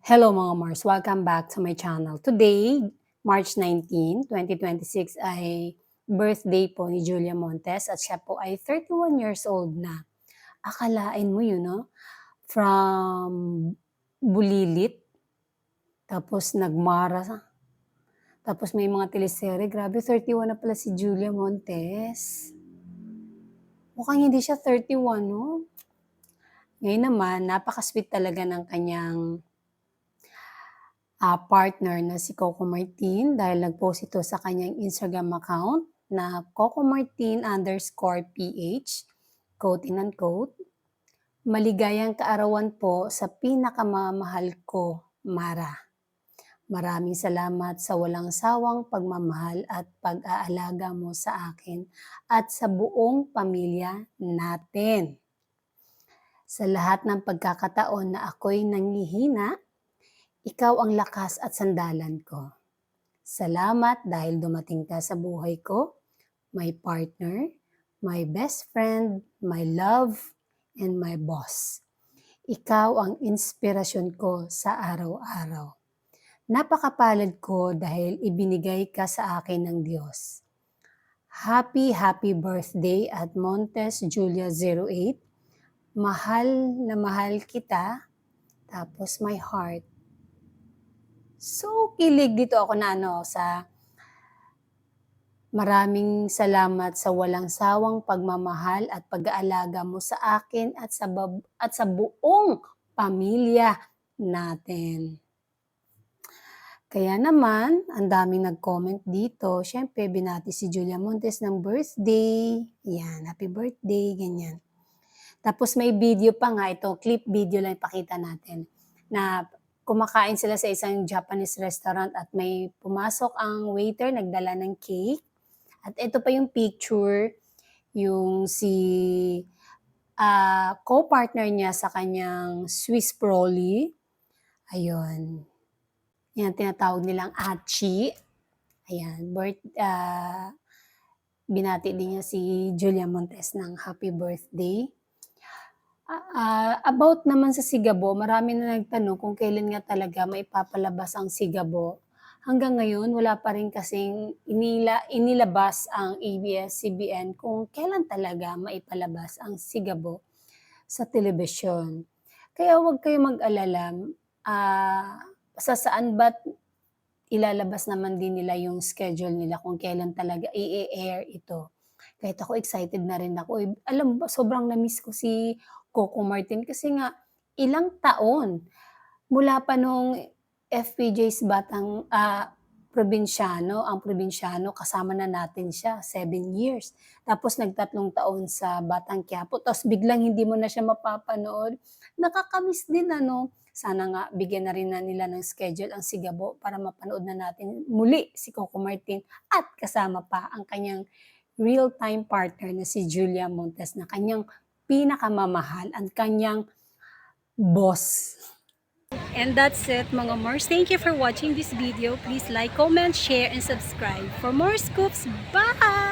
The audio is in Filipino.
Hello mga Mars, welcome back to my channel. Today, March 19, 2026 ay birthday po ni Julia Montes at siya po ay 31 years old na. Akalain mo yun, no? From bulilit, tapos nagmara, tapos may mga teleserye. Grabe, 31 na pala si Julia Montes. Mukhang hindi siya 31, no? Ngayon naman, napaka-sweet talaga ng kanyang partner na si Coco Martin dahil nag-post ito sa kanyang Instagram account na Coco Martin_PH, quote and unquote, "Maligayang kaarawan po sa pinakamamahal ko, Mara. Maraming salamat sa walang sawang pagmamahal at pag-aalaga mo sa akin at sa buong pamilya natin. Sa lahat ng pagkakataon na ako'y nanghihina, ikaw ang lakas at sandalan ko. Salamat dahil dumating ka sa buhay ko, my partner, my best friend, my love, and my boss. Ikaw ang inspirasyon ko sa araw-araw. Napakapalad ko dahil ibinigay ka sa akin ng Diyos. Happy birthday at Montes Julia 08. Mahal na mahal kita, tapos my heart." So, kilig dito ako na sa maraming salamat sa walang sawang pagmamahal at pag-aalaga mo sa akin at sa buong pamilya natin. Kaya naman, ang daming nag-comment dito. Siyempre, binati si Julia Montes ng birthday. Yan, happy birthday, ganyan. Tapos may video pa nga, ito, clip video lang ipakita natin, na kumakain sila sa isang Japanese restaurant at may pumasok ang waiter, nagdala ng cake. At ito pa yung picture, yung si co-partner niya sa kanyang Swiss Prolly. Ayun. Yan, tinatawag nilang Achi. Ayan, binati din niya si Julia Montes ng happy birthday. About naman sa Sigabo, marami na nagtanong kung kailan nga talaga maipapalabas ang Sigabo. Hanggang ngayon, wala pa rin kasing inilabas ang ABS-CBN kung kailan talaga maipalabas ang Sigabo sa telebisyon. Kaya huwag kayong mag-alala, sa saan ba't ilalabas naman din nila yung schedule nila kung kailan talaga i-air ito. Kahit ako excited na rin ako. Alam mo ba, sobrang na-miss ko si Coco Martin kasi nga ilang taon mula pa nung FPJ's Batang Probinsyano, ang Probinsyano kasama na natin siya, 7 years. Tapos nag-3 taon sa Batang Quiapo, tapos biglang hindi mo na siya mapapanood. Nakakamiss din sana nga bigyan na rin nila ng schedule ang Sigabo para mapanood na natin muli si Coco Martin at kasama pa ang kanyang real-time partner na si Julia Montes na kanyang pinakamamahal, ang kanyang boss. And that's it mga Mars. Thank you for watching this video. Please like, comment, share, and subscribe for more scoops. Bye!